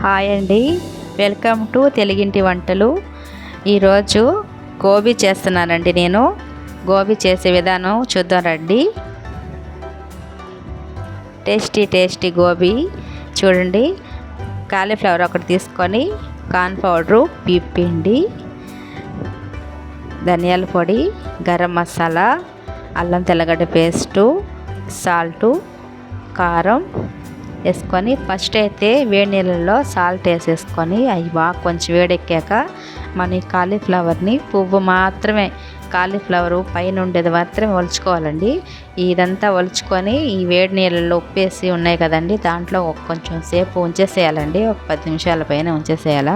Hi అండి, welcome to తెలుగింటి వంటలు. ఈరోజు గోబీ చేస్తున్నానండి. నేను గోబీ చేసే విధానం చూద్దాం రండి. టేస్టీ గోబీ చూడండి. కాలీఫ్లవర్ ఒకటి తీసుకొని కార్న్ పౌడరు, పిండి, ధనియాల పొడి, గరం మసాలా, అల్లం తెల్లగడ్డ పేస్టు, సాల్టు, కారం వేసుకొని ఫస్ట్ అయితే వేడి నీళ్ళల్లో సాల్ట్ వేసేసుకొని అవి బాగా కొంచెం వేడెక్కాక మన కాలీఫ్లవర్ని పువ్వు మాత్రమే, కాలీఫ్లవరు పైన ఉండేది మాత్రమే ఒలుచుకోవాలండి. ఇదంతా ఒలుచుకొని ఈ వేడి నీళ్ళల్లో ఉప్పేసి ఉన్నాయి కదండి, దాంట్లో కొంచెం సేపు ఉంచేసేయాలండి. ఒక 10 నిమిషాల పైన ఉంచేసేయాల.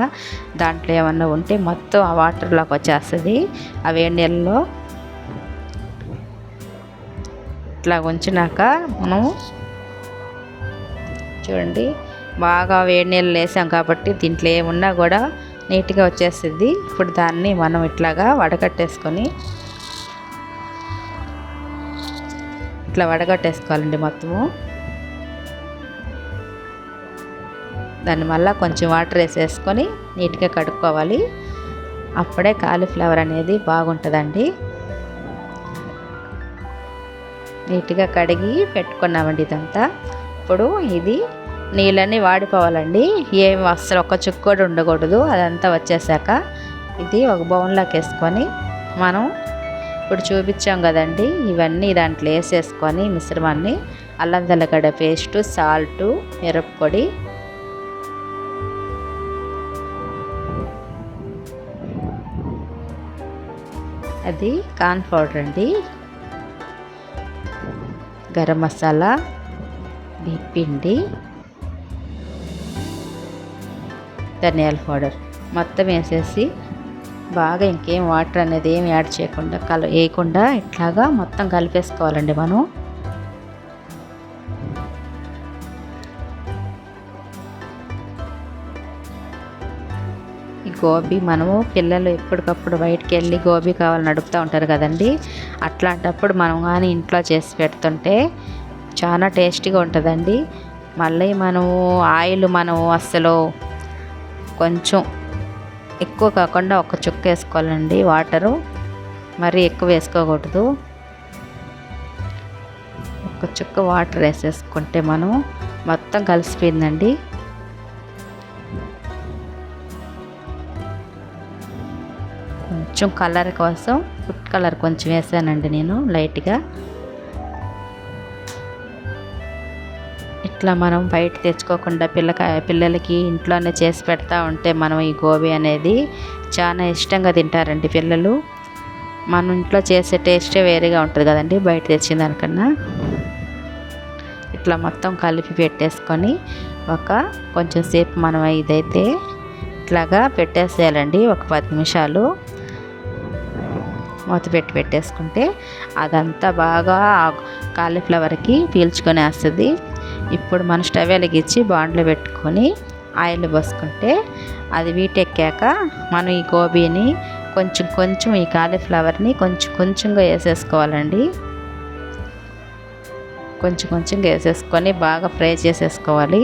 దాంట్లో ఏమన్నా ఉంటే మొత్తం ఆ వాటర్లోకి వచ్చేస్తుంది. ఆ వేడి నీళ్ళలో ఇట్లా ఉంచినాక మనం చూడండి, బాగా వేడి నీళ్ళు వేసాం కాబట్టి దీంట్లో ఏమున్నా కూడా నీట్గా వచ్చేస్తుంది. ఇప్పుడు దాన్ని మనం ఇట్లాగా వడగట్టేసుకొని ఇట్లా వడగట్టేసుకోవాలండి మొత్తము. దాన్ని మళ్ళీ కొంచెం వాటర్ వేసేసుకొని నీట్గా కడుక్కోవాలి. అప్పుడే కాలీఫ్లవర్ అనేది బాగుంటుందండి. నీట్గా కడిగి పెట్టుకున్నామండి ఇదంతా. ఇప్పుడు ఇది నీళ్ళన్నీ వాడిపోవాలండి. ఏం అస్సలు ఒక చుక్క కూడా ఉండకూడదు. అదంతా వచ్చేసాక ఇది ఒక బౌన్లోకి వేసుకొని మనం ఇప్పుడు చూపించాం కదండి, ఇవన్నీ దాంట్లో వేసేసుకొని మిశ్రమాన్ని, అల్లం తెల్లగడ్డ పేస్టు, సాల్టు, మిరప్పొడి, అది కార్న్ పౌడర్ అండి, గరం మసాలా, పిండి, ధనియాల పౌడర్ మొత్తం వేసేసి బాగా ఇంకేం వాటర్ అనేది ఏం యాడ్ చేయకుండా వేయకుండా ఇట్లాగా మొత్తం కలిపేసుకోవాలండి మనం. ఈ గోబీ మనము పిల్లలు ఎప్పటికప్పుడు బయటికి వెళ్ళి గోబీ కావాలని అడుగుతూ ఉంటారు కదండి, అట్లాంటప్పుడు మనం కానీ ఇంట్లో చేసి పెడుతుంటే చాలా టేస్టీగా ఉంటుందండి. మళ్ళీ ఆయిల్ అస్సలు కొంచెం ఎక్కువ కాకుండా ఒక చుక్క వేసుకోవాలండి. వాటరు మరీ ఎక్కువ వేసుకోకూడదు. ఒక చుక్క వాటర్ వేసేసుకుంటే మనం మొత్తం కలిసిపోయిందండి. కొంచెం కలర్ కోసం ఫుడ్ కలర్ కొంచెం వేసానండి నేను లైట్గా. ఇట్లా మనం బయట తెచ్చుకోకుండా పిల్లలకి ఇంట్లోనే చేసి పెడతా ఉంటే మనం ఈ గోబీ అనేది చాలా ఇష్టంగా తింటారండి పిల్లలు. మనం ఇంట్లో చేసే టేస్టే వేరేగా ఉంటుంది కదండి బయట తెచ్చిన దానికన్నా. ఇట్లా మొత్తం కలిపి పెట్టేసుకొని కొంచెం సేపు మనం ఇదైతే ఇట్లాగా పెట్టేసేయాలండి. ఒక 10 నిమిషాలు మూత పెట్టేసుకుంటే అదంతా బాగా కాలీఫ్లవర్కి పీల్చుకొని వేస్తుంది. ఇప్పుడు మనం స్టవ్ వెలిగించి బాండ్లో పెట్టుకొని ఆయిల్ పోసుకుంటే అది వీటెక్కాక మనం ఈ గోబీని కొంచెం ఈ కాలీఫ్లవర్ని కొంచెంగా వేసేసుకోవాలండి. కొంచెంగా వేసేసుకొని బాగా ఫ్రై చేసేసుకోవాలి.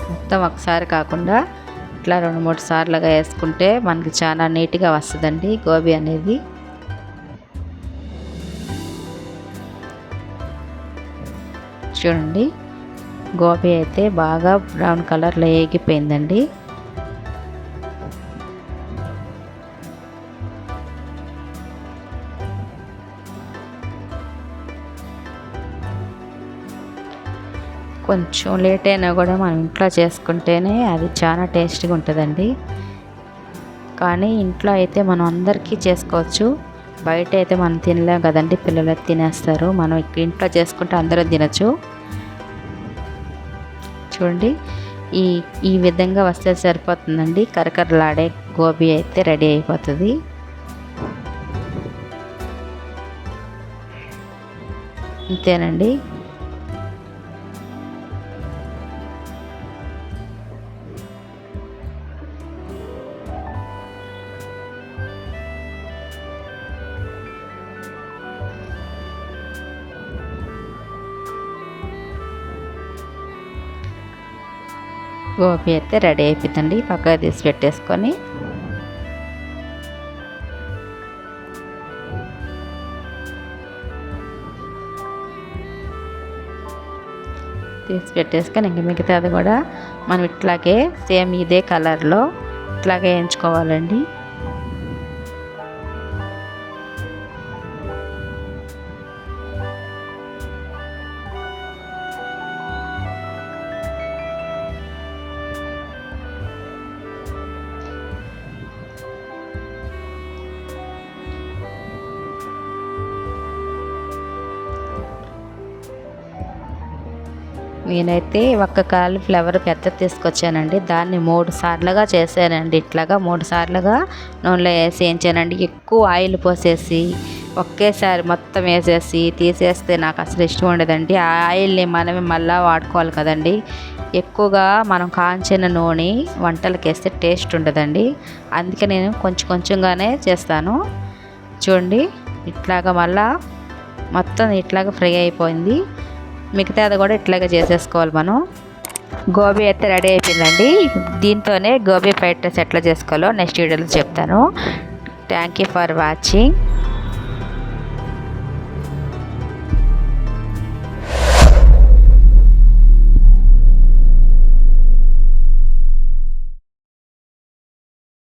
మొత్తం ఒకసారి కాకుండా ఇట్లా 2-3 సార్లుగా వేసుకుంటే మనకి చాలా నీట్గా వస్తుందండి గోబీ అనేది. చూడండి, గోబీ అయితే బాగా బ్రౌన్ కలర్లో ఏగిపోయిందండి. కొంచెం లేట్ అయినా కూడా మనం ఇంట్లో చేసుకుంటేనే అది చాలా టేస్టీగా ఉంటుందండి. కానీ ఇంట్లో అయితే మనం అందరికీ చేసుకోవచ్చు. బయట అయితే మనం తినలేం కదండి, పిల్లలు తినేస్తారు. మనం ఇంట్లో చేసుకుంటే అందరూ తినచ్చు. చూడండి, ఈ విధంగా వస్తే సరిపోతుందండి. కరకరలాడే గోబీ అయితే రెడీ అయిపోతుంది. అంతేనండి. గోబీ అయితే రెడీ అయిపోతుందండి. పక్కగా తీసి పెట్టేసుకొని ఇంక మిగతాది కూడా మనం ఇట్లాగే సేమ్ ఇదే కలర్లో ఇట్లాగే వేయించుకోవాలండి. నేనైతే ఒక్క కాలీఫ్లవర్ పెద్ద తీసుకొచ్చానండి. దాన్ని 3 సార్లుగా చేశానండి. ఇట్లాగా 3 సార్లుగా నూనెలో వేసి వేయించానండి. ఎక్కువ ఆయిల్ పోసేసి ఒకేసారి మొత్తం వేసేసి తీసేస్తే నాకు అసలు ఇష్టం ఉండదండి. ఆ ఆయిల్ని మనమే మళ్ళీ వాడుకోవాలి కదండి. ఎక్కువగా మనం కాంచిన నూనె వంటలకు వేస్తే టేస్ట్ ఉండదండి. అందుకే నేను కొంచెం కొంచెంగానే చేస్తాను. చూడండి ఇట్లాగా మళ్ళా మొత్తం ఇట్లాగా ఫ్రై అయిపోయింది. మిగతా అది కూడా ఇట్లాగే చేసేసుకోవాలి మనం. గోబీ అయితే రెడీ అయిపోయిందండి. దీంతోనే గోబీ ఫ్రైడ్ రైస్ ఎట్లా చేసుకోవాలో నెక్స్ట్ వీడియోలో చెప్తాను. Thank you for watching.